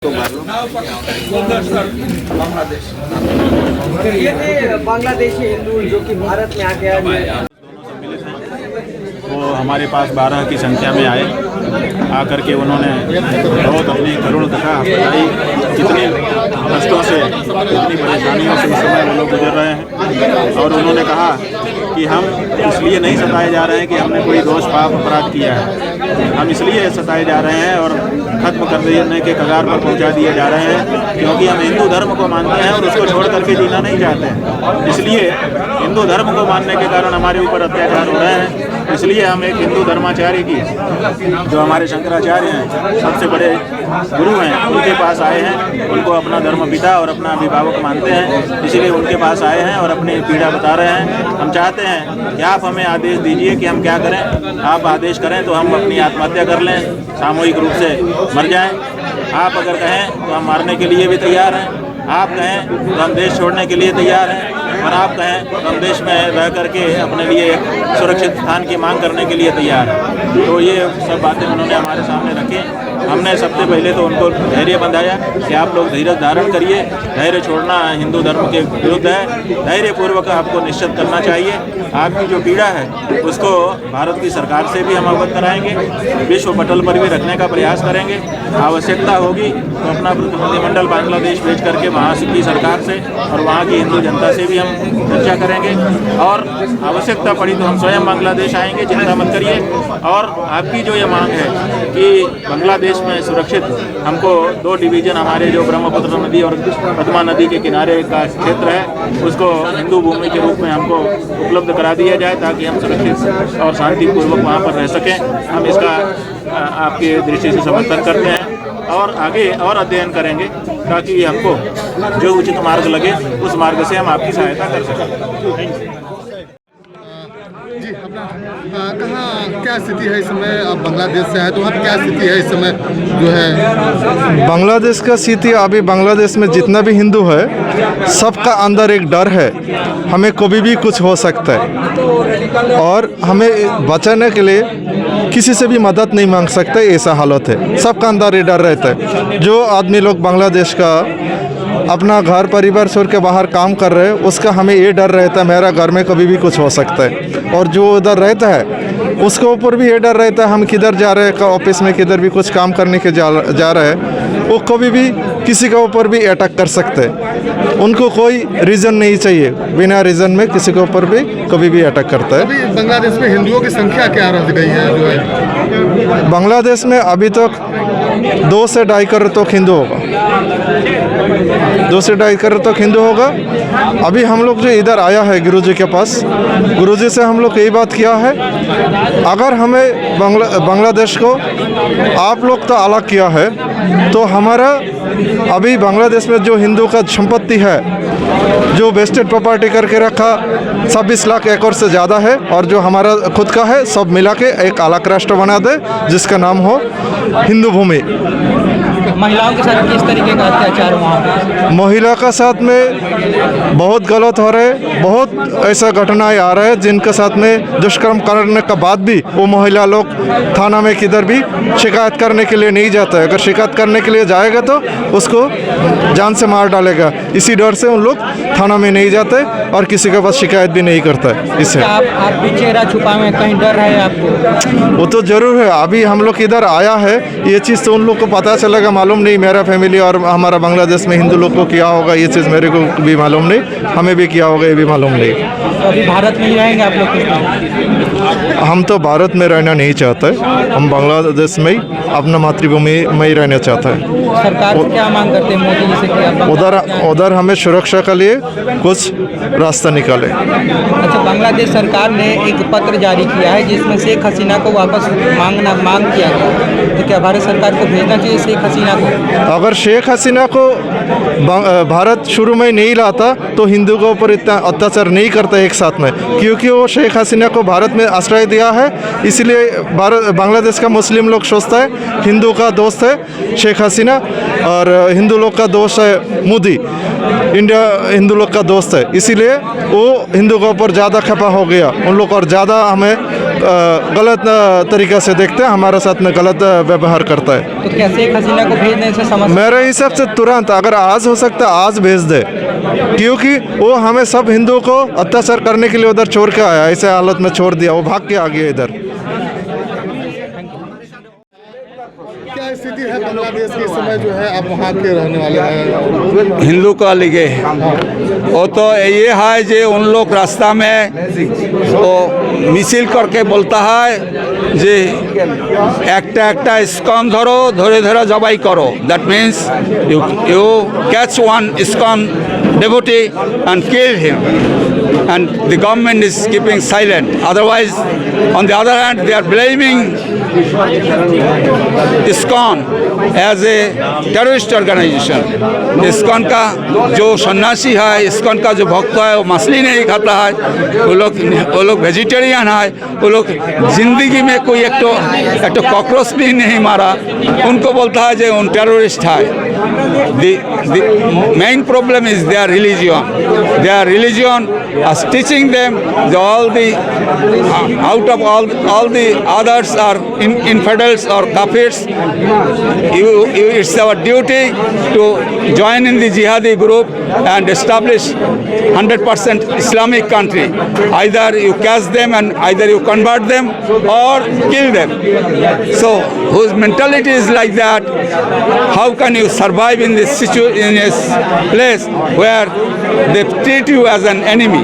ये बांग्लादेशी हिंदू जो कि भारत में आ गया है, वो हमारे पास 12 की संख्या में आए। आकर के उन्होंने बहुत अपनी करुण कथा बताई, कितने कष्टों से कितनी परेशानियों से इस समय वो लोग गुजर रहे हैं। और उन्होंने कहा कि हम इसलिए नहीं सताए जा रहे हैं कि हमने कोई दोष पाप अपराध किया है, हम इसलिए सताए जा रहे हैं और खत्म कर देने के कगार पर पहुंचा दिए जा रहे हैं क्योंकि हम हिंदू धर्म को मानते हैं और उसको छोड़ करके जीना नहीं चाहते हैं। इसलिए हिंदू धर्म को मानने के कारण हमारे ऊपर अत्याचार हो रहे हैं। इसलिए हम एक हिंदू धर्माचार्य की, जो हमारे शंकराचार्य हैं, सबसे बड़े गुरु हैं, उनके पास आए हैं। उनको अपना धर्म पिता और अपना अभिभावक मानते हैं, इसीलिए उनके पास आए हैं और अपनी पीड़ा बता रहे हैं। हम चाहते हैं कि आप हमें आदेश दीजिए कि हम क्या करें। आप आदेश करें तो हम अपनी आत्महत्या कर लें, सामूहिक रूप से मर जाएं। आप अगर कहें तो हम मारने के लिए भी तैयार हैं, आप कहें तो हम देश छोड़ने के लिए तैयार हैं, और आप कहें तो हम देश में रह करके अपने लिए एक सुरक्षित स्थान की मांग करने के लिए तैयार हैं। तो ये सब बातें उन्होंने हमारे सामने रखी। हमने सबसे पहले तो उनको धैर्य बंधाया कि आप लोग धीरज धारण करिए, धैर्य छोड़ना हिंदू धर्म के विरुद्ध है, धैर्यपूर्वक आपको निश्चित करना चाहिए। आपकी जो पीड़ा है उसको भारत की सरकार से भी हम अवगत कराएंगे, विश्व पटल पर भी रखने का प्रयास करेंगे। आवश्यकता होगी तो अपना प्रतिनिधिमंडल बांग्लादेश भेज करके वहाँ की सरकार से और वहाँ की हिंदू जनता से भी हम चर्चा करेंगे, और आवश्यकता पड़ी तो हम स्वयं बांग्लादेश आएंगे, चिंता मत करिए। और आपकी जो ये मांग है कि बांग्लादेश में सुरक्षित हमको 2 डिवीज़न हमारे जो ब्रह्मपुत्र नदी और पद्मा नदी के किनारे का क्षेत्र है उसको हिंदू भूमि के रूप में हमको उपलब्ध करा दिया जाए, ताकि हम सुरक्षित और शांतिपूर्वक वहाँ पर रह सकें। हम इसका आपके दृष्टि से समर्थन करते हैं और आगे और अध्ययन करेंगे ताकि हमको जो उचित मार्ग लगे उस मार्ग से हम आपकी सहायता कर सकें। जी, अपना कहाँ क्या स्थिति है इस समय? आप बांग्लादेश से आए तो वहाँ क्या स्थिति है इस समय जो है? बांग्लादेश का स्थिति अभी बांग्लादेश में जितना भी हिंदू है सबका अंदर एक डर है, हमें कभी भी कुछ हो सकता है और हमें बचाने के लिए किसी से भी मदद नहीं मांग सकते, ऐसा हालत है। सबका अंदर ये डर रहता है। जो आदमी लोग बांग्लादेश का अपना घर परिवार छोड़ के बाहर काम कर रहे हैं उसका हमें ये डर रहता है मेरा घर में कभी भी कुछ हो सकता है, और जो उधर रहता है उसके ऊपर भी ये डर रहता है हम किधर जा रहे हैं, ऑफिस में किधर भी कुछ काम करने के जा रहे हैं, वो कभी भी किसी के ऊपर भी अटैक कर सकते हैं। उनको कोई रीज़न नहीं चाहिए, बिना रीज़न में किसी के ऊपर भी कभी भी अटैक करता है। अभी बांग्लादेश में हिंदुओं की संख्या क्या रह गई है जो है? बांग्लादेश में अभी तक 2 से 2.5 करोड़ तक हिंदू होगा, 2 से 2.5 करोड़ तक हिंदू होगा। अभी हम लोग जो इधर आया है गुरुजी के पास, गुरुजी से हम लोग यही बात किया है, अगर हमें बांग्लादेश को आप लोग तो अलग किया है तो हमारा अभी बांग्लादेश में जो हिंदू का संपत्ति है जो वेस्टेड प्रॉपर्टी करके रखा 26 लाख एकड़ से ज़्यादा है, और जो हमारा खुद का है सब मिला के एक अलग राष्ट्र बना दे जिसका नाम हो हिंदू भूमि। महिलाओं के साथ किस तरीके का अत्याचार वहाँ पे? महिला का साथ में बहुत गलत हो रहे हैं, बहुत ऐसा घटनाएं आ रहे हैं जिनके साथ में दुष्कर्म करने के बाद भी वो महिला लोग थाना में किधर भी शिकायत करने के लिए नहीं जाता है। अगर शिकायत करने के लिए जाएगा तो उसको जान से मार डालेगा, इसी डर से उन लोग थाना में नहीं जाते और किसी के पास शिकायत भी नहीं करता है। इससे आप भी चेहरा छुपावे, कहीं डर है आपको? वो तो ज़रूर है। अभी हम लोग इधर आया है, ये चीज़ तो उन लोग को पता चलेगा, मालूम नहीं मेरा फैमिली और हमारा बांग्लादेश में हिंदू लोग को किया होगा, ये चीज़ मेरे को भी मालूम नहीं, हमें भी किया होगा ये भी मालूम नहीं। तो अभी भारत में ही रहेंगे आप लोग? हम तो भारत में रहना नहीं चाहते, हम बांग्लादेश में ही अपना मातृभूमि में ही रहना चाहते हैं। सरकार से क्या मांग करते हैं मोदी जी से कि उधर हमें सुरक्षा के लिए कुछ रास्ता निकाले। अच्छा, बांग्लादेश सरकार ने एक पत्र जारी किया है जिसमें शेख हसीना को वापस मांग किया गया, तो क्या भारत सरकार को भेजना चाहिए शेख हसीना को? अगर शेख हसीना को भारत शुरू में नहीं लाता तो हिंदू के ऊपर इतना अत्याचार नहीं करता एक साथ में, क्योंकि वो शेख हसीना को भारत में आश्रय दिया है, इसलिए बांग्लादेश का मुस्लिम लोग सोचता है हिंदू का दोस्त है शेख हसीना और हिंदू लोग का दोस्त है मोदी। इंडिया हिंदू लोग का दोस्त है, इसीलिए वो हिंदू के ऊपर ज़्यादा खपा हो गया। उन लोग और ज़्यादा हमें गलत तरीक़े से देखते हैं, हमारे साथ में गलत व्यवहार करता है। तो कैसे शेख हसीना को भेजने से समझ मेरे हिसाब से तुरंत अगर आज हो सकता है आज भेज दे, क्योंकि वो हमें सब हिंदुओं को अत्याचार करने के लिए उधर छोड़ के आया, ऐसे हालत में छोड़ दिया, वो भाग के आ गया इधर। क्या स्थिति है बांग्लादेश की इस समय जो है, आप वहाँ के रहने वाले हैं? हिंदू का लिगे वो तो ये है जे उन लोग रास्ता में वो मिছিল करके बोलता है जे একটা ইসকন ধরো, ধরে ধরে জবাই করো। That means you catch one ISKCON devotee and kill him, and the government is keeping silent. Otherwise, on the other hand, they are blaming ISKCON as a terrorist organization. ISKCON का जो सन्यासी है, ISKCON का जो भक्त है, वो मछली नहीं खाता है, वो लोग वेजिटेरियन है, वो लोग जिंदगी में कोई एक तो कॉकरोच भी नहीं मारा, उनको बोलता है जो उन टेररिस्ट है। The main problem is their religion. Their religion is teaching them all the out of all the others are infidels or kafirs. It's our duty to join in the jihadi group and establish 100% Islamic country. Either you catch them and either you convert them or kill them. So whose mentality is like that, how can you survive in this in a place where they treat you as an enemy,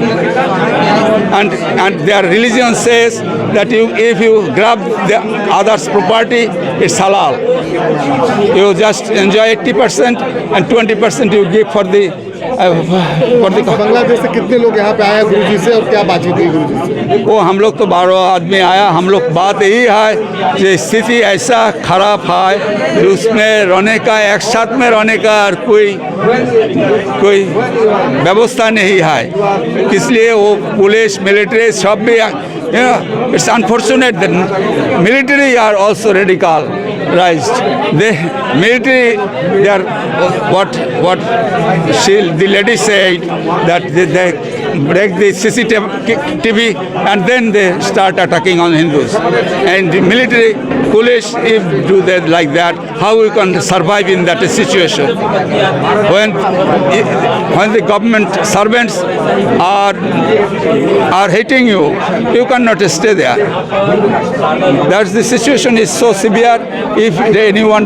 and their religion says that if you grab the others' property, it's halal. You just enjoy 80% and 20% you give for the Bangladesh से कितने लोग यहाँ पे आए गुरुजी से, और क्या बातचीत हुई गुरुजी से? वो हम लोग तो 12 आदमी आया। हम लोग बात यही है कि स्थिति ऐसा खराब है कि उसमें रहने का, एक साथ में रहने का कोई व्यवस्था नहीं है, इसलिए वो पुलिस मिलिट्री सब भी it's unfortunate that military are also radicalized. The military, they are what the lady said, that they break the CCTV and then they start attacking on Hindus. And the military, police, if do that like that, how we can survive in that situation? When the government servants are hating you, you cannot stay there. That's the situation is so severe. If anyone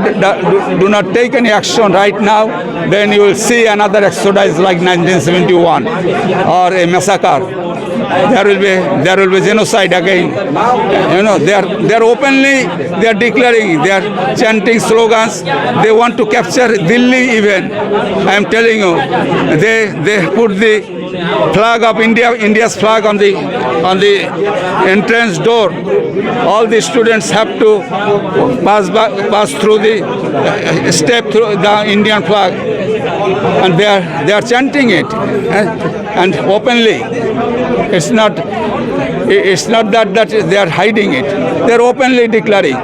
do not take any action right now, then you will see another exodus like 1971 or a massacre. There will be genocide again. You know, they are openly declaring, they are chanting slogans. They want to capture Delhi even. I am telling you, they put the flag of India's flag on the entrance door. All the students have to pass through the step through the Indian flag, and they are chanting it and openly. It's not that they are hiding it. They are openly declaring.